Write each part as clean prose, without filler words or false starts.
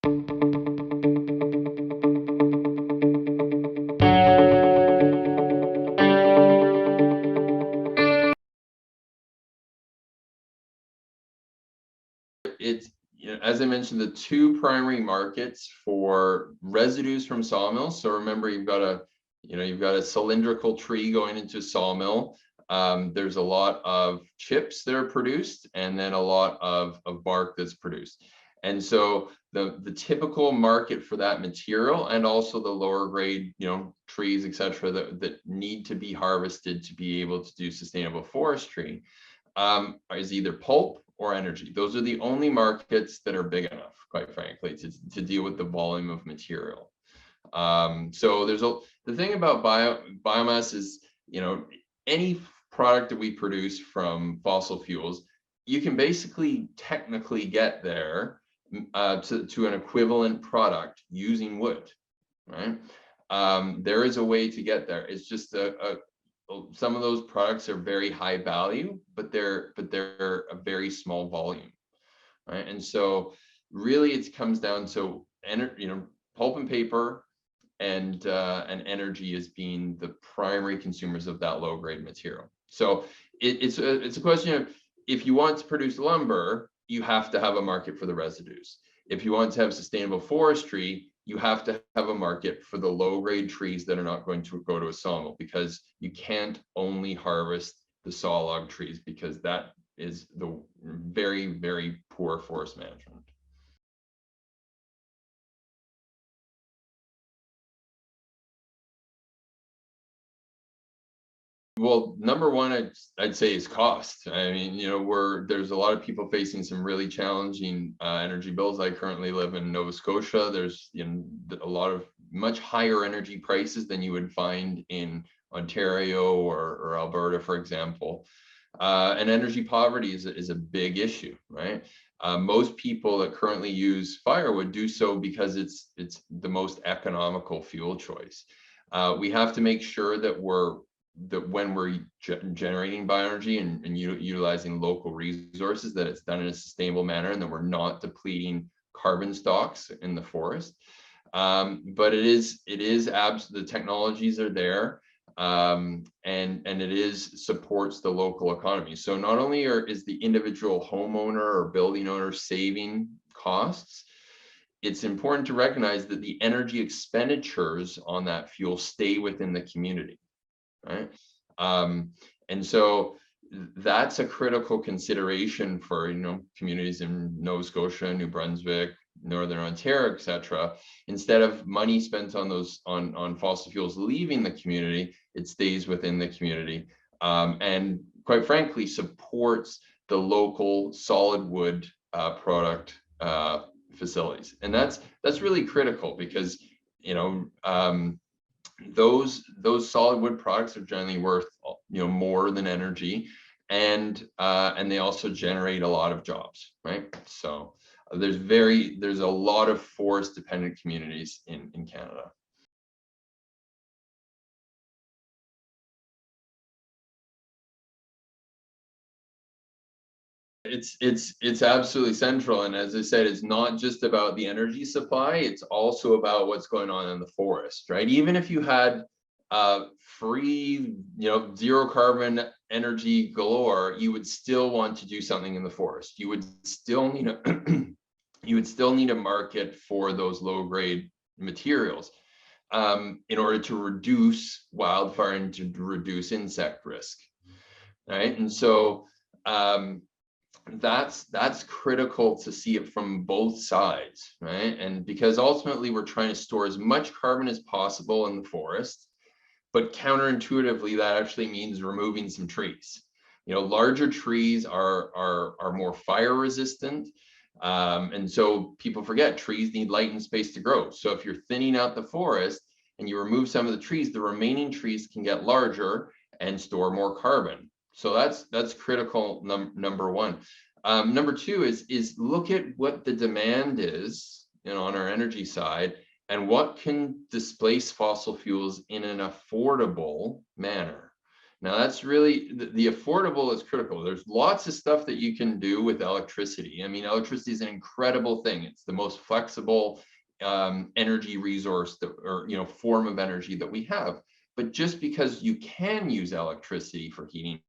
It's, as I mentioned, the two primary markets for residues from sawmills. So remember, you've got a cylindrical tree going into a sawmill. There's a lot of chips that are produced, and then a lot of bark that's produced. And so the typical market for that material, and also the lower grade, trees, etc., that need to be harvested to be able to do sustainable forestry, is either pulp or energy. Those are the only markets that are big enough, quite frankly, to deal with the volume of material. So the thing about biomass is, any product that we produce from fossil fuels, you can basically technically get there to an equivalent product using wood, right? There is a way to get there. It's just some of those products are very high value, but they're a very small volume, right? And so really it comes down to pulp and paper and energy as being the primary consumers of that low grade material. So it's a question of, if you want to produce lumber, you have to have a market for the residues. If you want to have sustainable forestry, you have to have a market for the low grade trees that are not going to go to a sawmill, because you can't only harvest the sawlog trees, because that is the very, very poor forest management. Well, number one, I'd say is cost. I mean, there's a lot of people facing some really challenging energy bills. I currently live in Nova Scotia. There's a lot of much higher energy prices than you would find in Ontario or Alberta, for example. And energy poverty is a big issue, right? Most people that currently use firewood do so because it's the most economical fuel choice. We have to make sure that when we're generating bioenergy and utilizing local resources, that it's done in a sustainable manner, and that we're not depleting carbon stocks in the forest. But the technologies are there, and it supports the local economy. So not only is the individual homeowner or building owner saving costs, it's important to recognize that the energy expenditures on that fuel stay within the community, right? And so that's a critical consideration for communities in Nova Scotia, New Brunswick, Northern Ontario, etc. Instead of money spent on those on fossil fuels leaving the community, it stays within the community, and quite frankly supports the local solid wood product facilities. And that's really critical, because those solid wood products are generally worth more than energy, and they also generate a lot of jobs, right? So there's a lot of forest dependent communities in Canada. It's absolutely central, and as I said, it's not just about the energy supply, it's also about what's going on in the forest, right? Even if you had free, zero carbon energy galore, you would still want to do something in the forest. You would still need a market for those low grade materials, in order to reduce wildfire and to reduce insect risk, right? And so that's critical to see it from both sides, right? And because ultimately we're trying to store as much carbon as possible in the forest, but counterintuitively that actually means removing some trees. Larger trees are more fire resistant, and so people forget trees need light and space to grow. So if you're thinning out the forest and you remove some of the trees, the remaining trees can get larger and store more carbon. So that's critical, number one. Number two is look at what the demand is, on our energy side, and what can displace fossil fuels in an affordable manner. Now that's really the affordable is critical. There's lots of stuff that you can do with electricity. I mean, electricity is an incredible thing. It's the most flexible energy resource that, or form of energy that we have. But just because you can use electricity for heating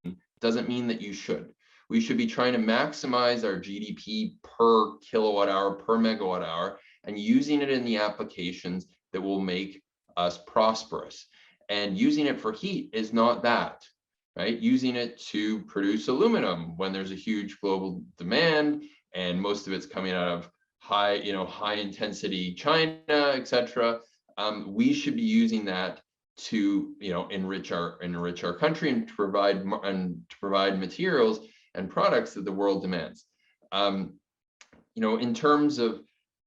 doesn't mean that you should. We should be trying to maximize our GDP per kilowatt hour, per megawatt hour, and using it in the applications that will make us prosperous. And using it for heat is not that, right? Using it to produce aluminum when there's a huge global demand and most of it's coming out of high intensity China, etc. We should be using that to enrich our country and to provide materials and products that the world demands. In terms of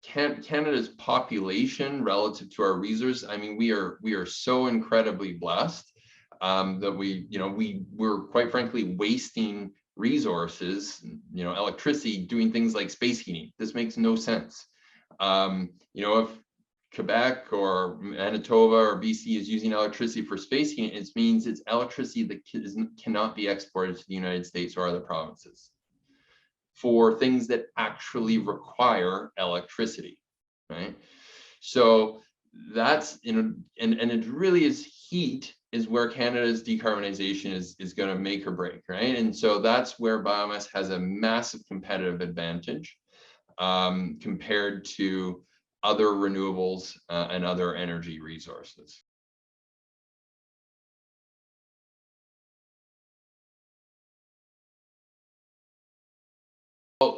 Canada's population relative to our resources, I mean, we are so incredibly blessed that we're quite frankly wasting resources, electricity, doing things like space heating. This makes no sense. If Quebec or Manitoba or BC is using electricity for space heating, it means it's electricity that cannot be exported to the United States or other provinces for things that actually require electricity, right? So that's, and it really is heat is where Canada's decarbonization is going to make or break, right? And so that's where biomass has a massive competitive advantage compared to other renewables and other energy resources.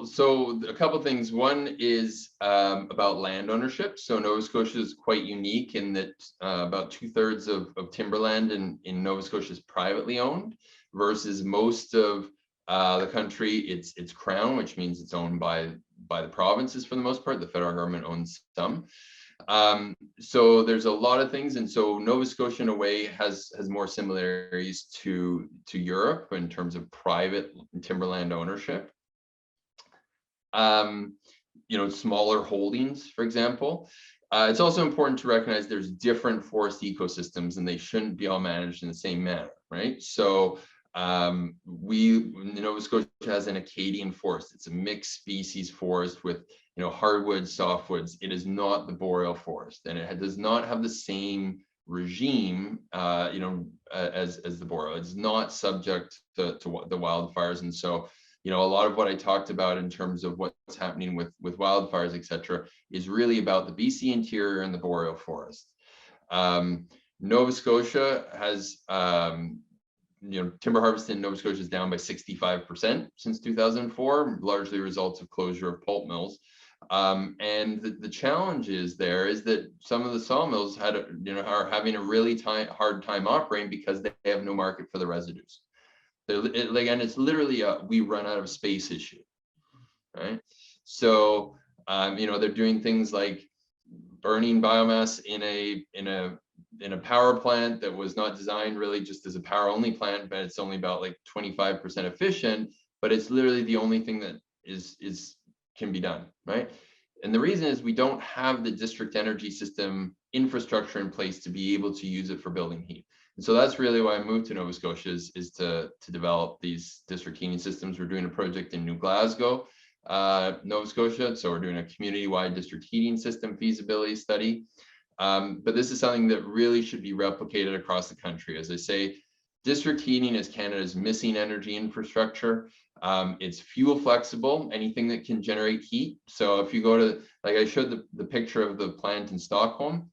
So a couple of things. One is about land ownership. So Nova Scotia is quite unique in that about 2/3 of timberland in Nova Scotia is privately owned, versus most of the country, it's crown, which means it's owned by the provinces for the most part. The federal government owns some. So there's a lot of things, and so Nova Scotia in a way has more similarities to Europe in terms of private timberland ownership. Smaller holdings, for example. It's also important to recognize there's different forest ecosystems and they shouldn't be all managed in the same manner, right? So Nova Scotia has an Acadian forest. It's a mixed species forest with hardwoods, softwoods. It is not the boreal forest, and it does not have the same regime as the boreal. It's not subject to the wildfires, and so a lot of what I talked about in terms of what's happening with wildfires, et cetera, is really about the BC interior and the boreal forest. Nova Scotia has, timber harvest in Nova Scotia is down by 65% since 2004, largely results of closure of pulp mills. And the challenge is that some of the sawmills are having a really hard time operating because they have no market for the residues. Again, it's literally a we run out of space issue, right? So they're doing things like burning biomass in a power plant that was not designed really just as a power only plant, but it's only about like 25% efficient, but it's literally the only thing that can be done, right? And the reason is we don't have the district energy system infrastructure in place to be able to use it for building heat. And so that's really why I moved to Nova Scotia is to develop these district heating systems. We're doing a project in New Glasgow, Nova Scotia. So we're doing a community-wide district heating system feasibility study. But this is something that really should be replicated across the country. As I say, district heating is Canada's missing energy infrastructure. It's fuel flexible, anything that can generate heat. So if you go to, like I showed the picture of the plant in Stockholm,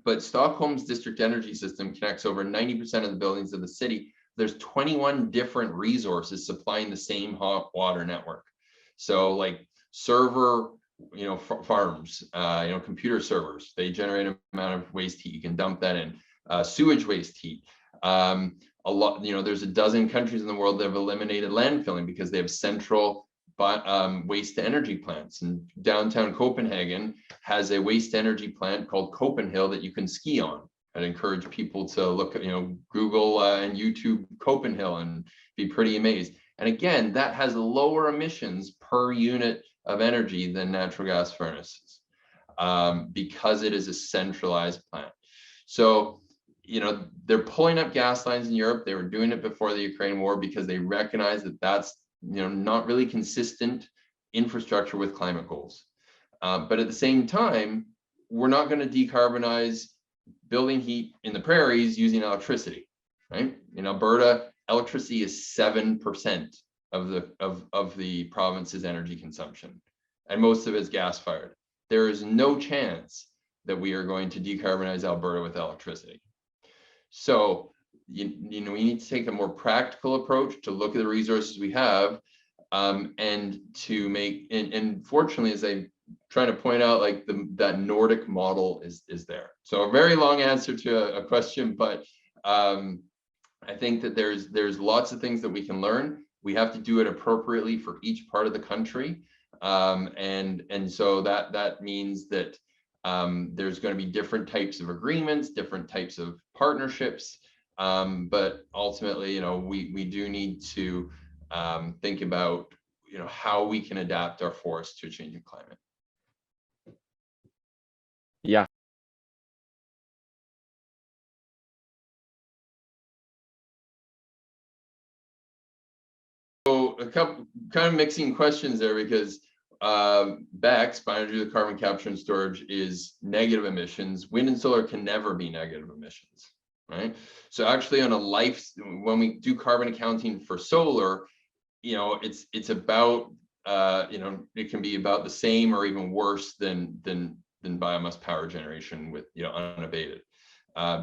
but Stockholm's district energy system connects over 90% of the buildings of the city. There's 21 different resources supplying the same hot water network. So like server, farms, computer servers, they generate an amount of waste heat. You can dump that in. Sewage waste heat. A lot, there's a dozen countries in the world that have eliminated landfilling because they have central waste to energy plants. And downtown Copenhagen has a waste energy plant called Copenhill that you can ski on. I'd encourage people to look at, Google and YouTube Copenhill and be pretty amazed. And again, that has lower emissions per unit of energy than natural gas furnaces because it is a centralized plant. So, they're pulling up gas lines in Europe. They were doing it before the Ukraine war because they recognize that that's, not really consistent infrastructure with climate goals. But at the same time, we're not going to decarbonize building heat in the prairies using electricity, right? In Alberta, electricity is 7% of the province's energy consumption, and most of it's gas fired. There is no chance that we are going to decarbonize Alberta with electricity. So, we need to take a more practical approach to look at the resources we have, and to make, and fortunately, as I trying to point out, like that Nordic model is there. So a very long answer to a question, but I think that there's lots of things that we can learn. We have to do it appropriately for each part of the country, and so that means that there's going to be different types of agreements, different types of partnerships, but ultimately, we do need to think about how we can adapt our forests to a changing climate. Yeah. So a couple kind of mixing questions there, because BECCS, bioenergy with carbon capture and storage, is negative emissions. Wind and solar can never be negative emissions, right? So actually, when we do carbon accounting for solar, it's about it can be about the same or even worse than biomass power generation with unabated,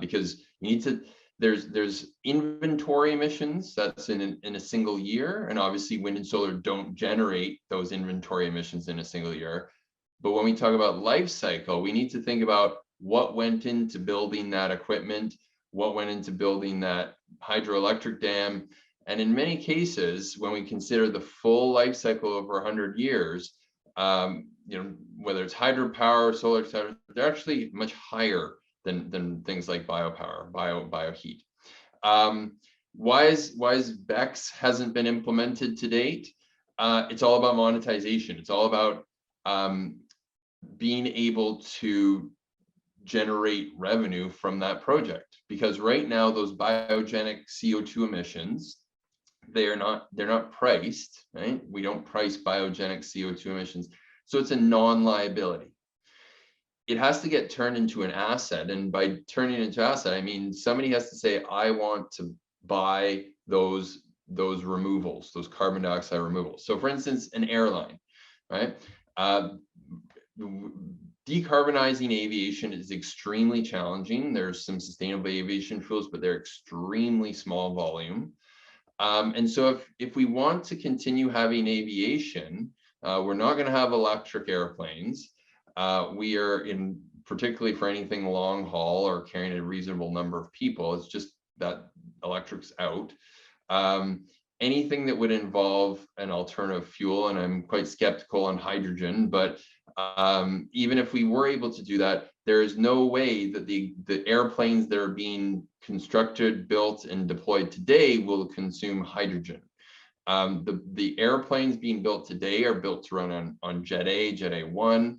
because you need to. There's inventory emissions that's in a single year, and obviously wind and solar don't generate those inventory emissions in a single year. But when we talk about life cycle, we need to think about what went into building that equipment, what went into building that hydroelectric dam. And in many cases, when we consider the full life cycle over 100 years, whether it's hydropower, solar, etc., they're actually much higher than things like biopower, bioheat. Why is BECCS hasn't been implemented to date? It's all about monetization. It's all about being able to generate revenue from that project, because right now those biogenic CO2 emissions, they're not priced, right? We don't price biogenic CO2 emissions, so it's a non-liability. It has to get turned into an asset, and by turning it into asset, I mean somebody has to say, I want to buy those removals, those carbon dioxide removals. So for instance, an airline, right? Decarbonizing aviation is extremely challenging. There's some sustainable aviation fuels, but they're extremely small volume. And so if we want to continue having aviation, we're not going to have electric airplanes. We are particularly for anything long haul or carrying a reasonable number of people, it's just that electric's out. Anything that would involve an alternative fuel, and I'm quite skeptical on hydrogen, but even if we were able to do that, there is no way that the airplanes that are being constructed, built, and deployed today will consume hydrogen. The airplanes being built today are built to run on Jet A, Jet A1,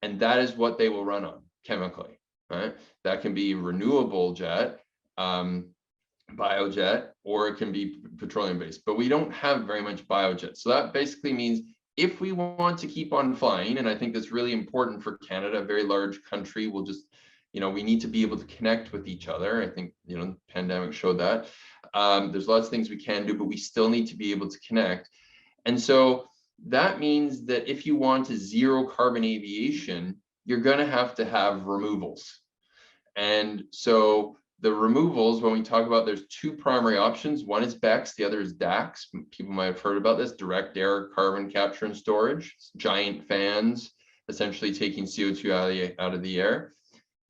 and that is what they will run on chemically, right? That can be renewable jet, biojet, or it can be petroleum based, but we don't have very much biojet. So that basically means if we want to keep on flying, and I think that's really important for Canada, a very large country, we'll just, we need to be able to connect with each other. I think, the pandemic showed that. There's lots of things we can do, but we still need to be able to connect. And so that means that if you want to zero carbon aviation, you're going to have removals. And so the removals, when we talk about, there's two primary options. One is BECCS, the other is DACS. People might have heard about this, direct air carbon capture and storage. It's giant fans, essentially taking CO2 out of the air.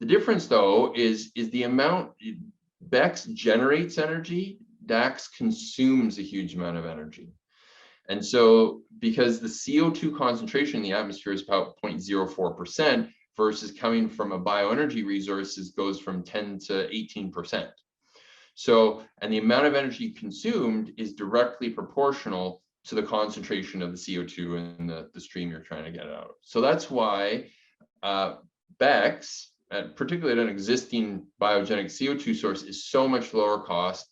The difference, though, is the amount. BECCS generates energy, DACS consumes a huge amount of energy. And so because the CO2 concentration in the atmosphere is about 0.04%, versus coming from a bioenergy resources goes from 10 to 18%. So, and the amount of energy consumed is directly proportional to the concentration of the CO2 in the stream you're trying to get out of. So that's why BECCS particularly at an existing biogenic CO2 source, is so much lower cost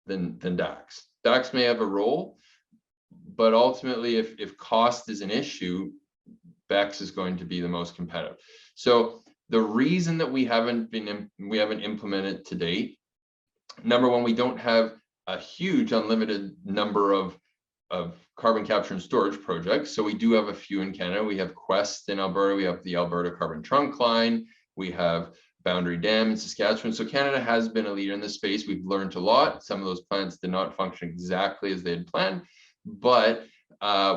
than DACs. DACs may have a role, but ultimately, if cost is an issue, BECCS is going to be the most competitive. So the reason that we haven't implemented to date, number one, we don't have a huge unlimited number of carbon capture and storage projects. So we do have a few in Canada. We have Quest in Alberta. We have the Alberta Carbon Trunk Line. We have Boundary Dam in Saskatchewan. So Canada has been a leader in this space. We've learned a lot. Some of those plants did not function exactly as they had planned, but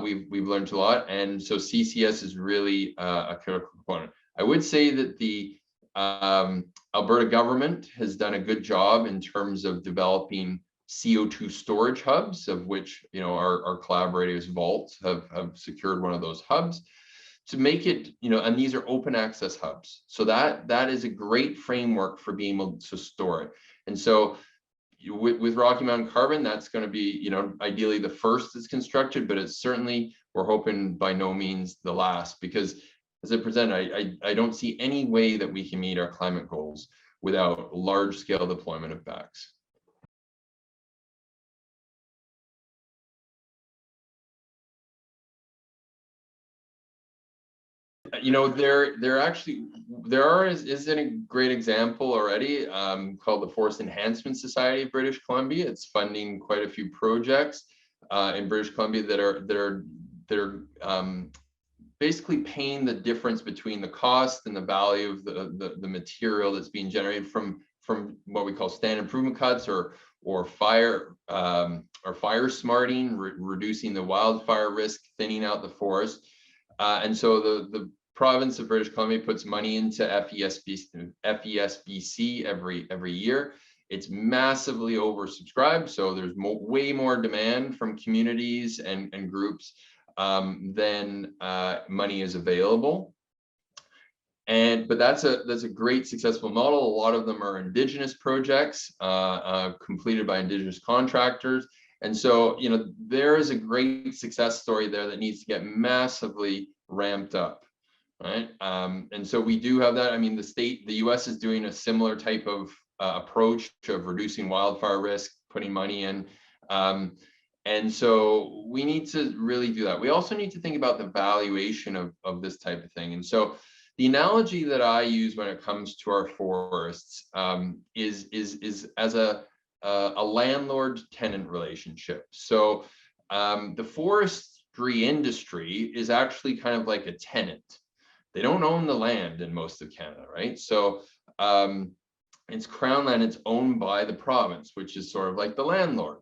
we've learned a lot. And so CCS is really a critical component. I would say that the Alberta government has done a good job in terms of developing CO2 storage hubs, of which, you know, our collaborators Vault have secured one of those hubs to make it, you know, and these are open access hubs. So that is a great framework for being able to store it. And so with Rocky Mountain Carbon, that's going to be, you know, ideally the first that's constructed, but it's certainly, we're hoping by no means the last, because as I present, I don't see any way that we can meet our climate goals without large scale deployment of BECCS. You know, there actually is a great example already called the Forest Enhancement Society of British Columbia. It's funding quite a few projects in British Columbia that are basically paying the difference between the cost and the value of the material that's being generated from what we call stand improvement cuts or fire smarting, reducing the wildfire risk, thinning out the forest. And so the province of British Columbia puts money into FESBC every year. It's massively oversubscribed, so there's way more demand from communities and groups than money is available. But that's a great successful model. A lot of them are Indigenous projects completed by Indigenous contractors. And so, you know, there is a great success story there that needs to get massively ramped up, right? And so we do have that. I mean, the US is doing a similar type of approach of reducing wildfire risk, putting money in. And so we need to really do that. We also need to think about the valuation of this type of thing. And so the analogy that I use when it comes to our forests is as a landlord-tenant relationship. So the forestry industry is actually kind of like a tenant. They don't own the land in most of Canada, right? So it's Crown land, it's owned by the province, which is sort of like the landlord.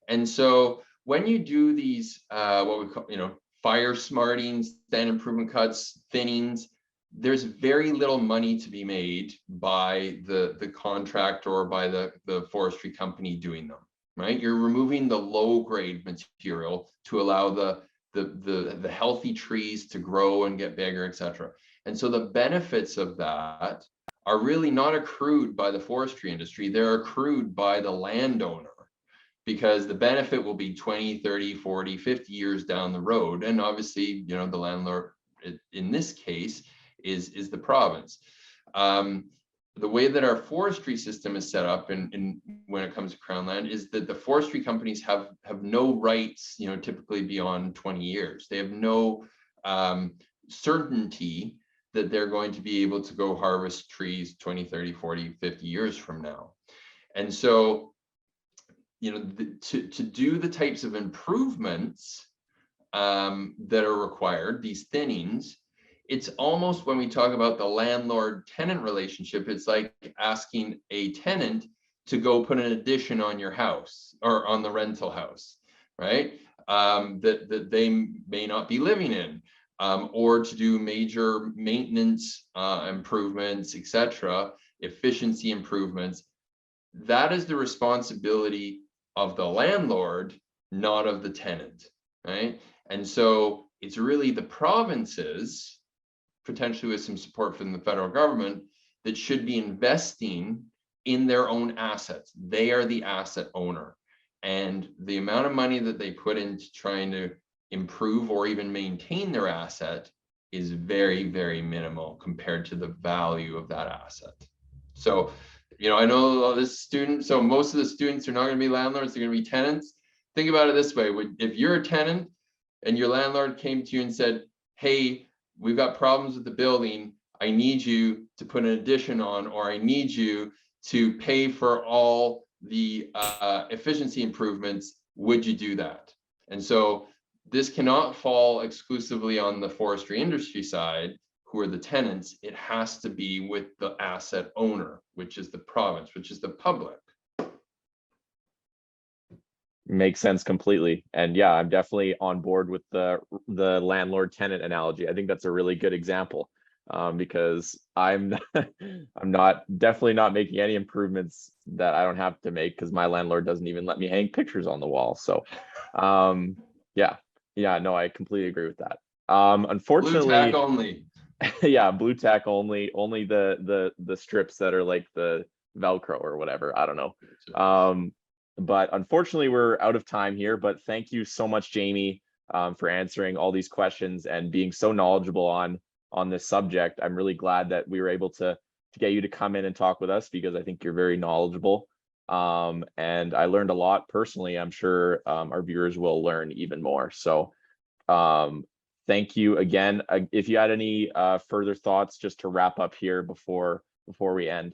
And so when you do these, what we call, you know, fire smartings, stand improvement cuts, thinnings, there's very little money to be made by the contractor or by the forestry company doing them, right? You're removing the low grade material to allow the healthy trees to grow and get bigger, etc. And so the benefits of that are really not accrued by the forestry industry, they're accrued by the landowner, because the benefit will be 20, 30, 40, 50 years down the road. And obviously, you know, the landlord in this case is the province. The way that our forestry system is set up and when it comes to Crown land is that the forestry companies have no rights, you know, typically beyond 20 years. They have no certainty that they're going to be able to go harvest trees 20, 30, 40, 50 years from now. And so, you know, to do the types of improvements that are required, these thinnings, it's almost, when we talk about the landlord-tenant relationship, it's like asking a tenant to go put an addition on your house or on the rental house, right? That they may not be living in, or to do major maintenance improvements, etc., efficiency improvements. That is the responsibility of the landlord, not of the tenant, right? And so it's really the provinces, potentially with some support from the federal government, that should be investing in their own assets. They are the asset owner. And the amount of money that they put into trying to improve or even maintain their asset is very, very minimal compared to the value of that asset. So, I know this student, so most of the students are not going to be landlords, they're going to be tenants. Think about it this way: if you're a tenant and your landlord came to you and said, hey, we've got problems with the building, I need you to put an addition on, or I need you to pay for all the efficiency improvements, would you do that? And so this cannot fall exclusively on the forestry industry side, who are the tenants. It has to be with the asset owner, which is the province, which is the public. Makes sense completely. And yeah, I'm definitely on board with the landlord tenant analogy. I think that's a really good example, because I'm definitely not making any improvements that I don't have to make, because my landlord doesn't even let me hang pictures on the wall. So yeah, no, I completely agree with that. Unfortunately, Blue tack only. yeah, blue tack only the strips that are like the Velcro or whatever, I don't know. But unfortunately, we're out of time here. But thank you so much, Jamie, for answering all these questions and being so knowledgeable on this subject. I'm really glad that we were able to get you to come in and talk with us, because I think you're very knowledgeable. And I learned a lot personally. I'm sure our viewers will learn even more. So thank you again. If you had any further thoughts, just to wrap up here before we end.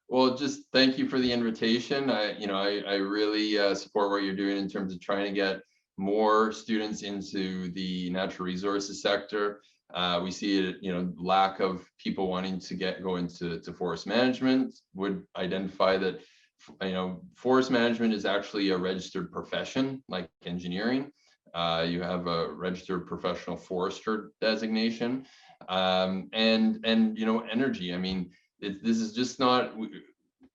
Well, just thank you for the invitation. I really support what you're doing in terms of trying to get more students into the natural resources sector. We see it, lack of people wanting to go into forest management. Would identify that, forest management is actually a registered profession like engineering. You have a registered professional forester designation, and energy. I mean, this is just not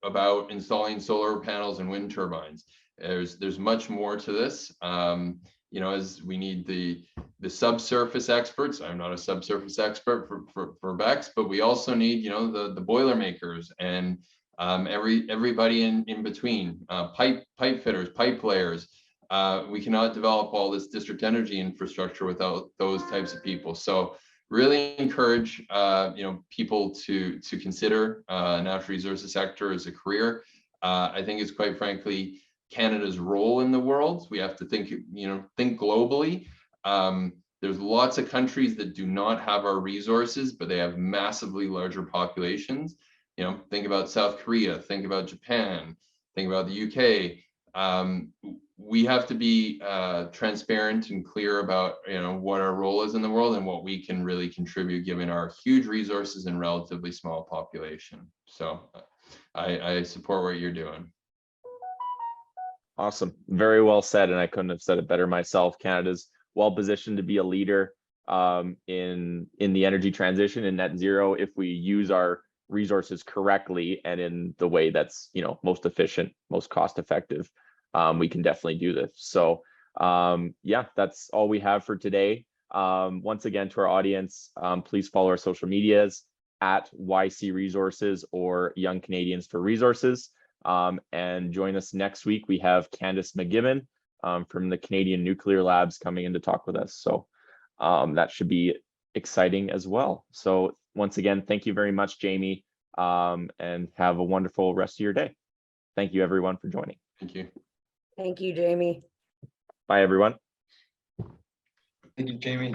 about installing solar panels and wind turbines. There's much more to this. As we need the subsurface experts. I'm not a subsurface expert for BECCS, but we also need the boiler makers and everybody in between, pipe fitters, pipe layers. We cannot develop all this district energy infrastructure without those types of people. So really encourage people to consider natural resources sector as a career. I think it's quite frankly Canada's role in the world. We have to think globally. There's lots of countries that do not have our resources, but they have massively larger populations. Think about South Korea, think about Japan, think about the UK. We have to be transparent and clear about what our role is in the world and what we can really contribute given our huge resources and relatively small population. So I support what you're doing. Awesome, very well said, and I couldn't have said it better myself. Canada's well positioned to be a leader in the energy transition and net zero if we use our resources correctly and in the way that's most efficient, most cost effective. We can definitely do this. So yeah, that's all we have for today. Once again, to our audience, please follow our social medias at YC Resources or Young Canadians for Resources. And join us next week. We have Candice McGibbon from the Canadian Nuclear Labs coming in to talk with us. So that should be exciting as well. So once again, thank you very much, Jamie, and have a wonderful rest of your day. Thank you, everyone, for joining. Thank you. Thank you, Jamie. Bye, everyone. Thank you, Jamie.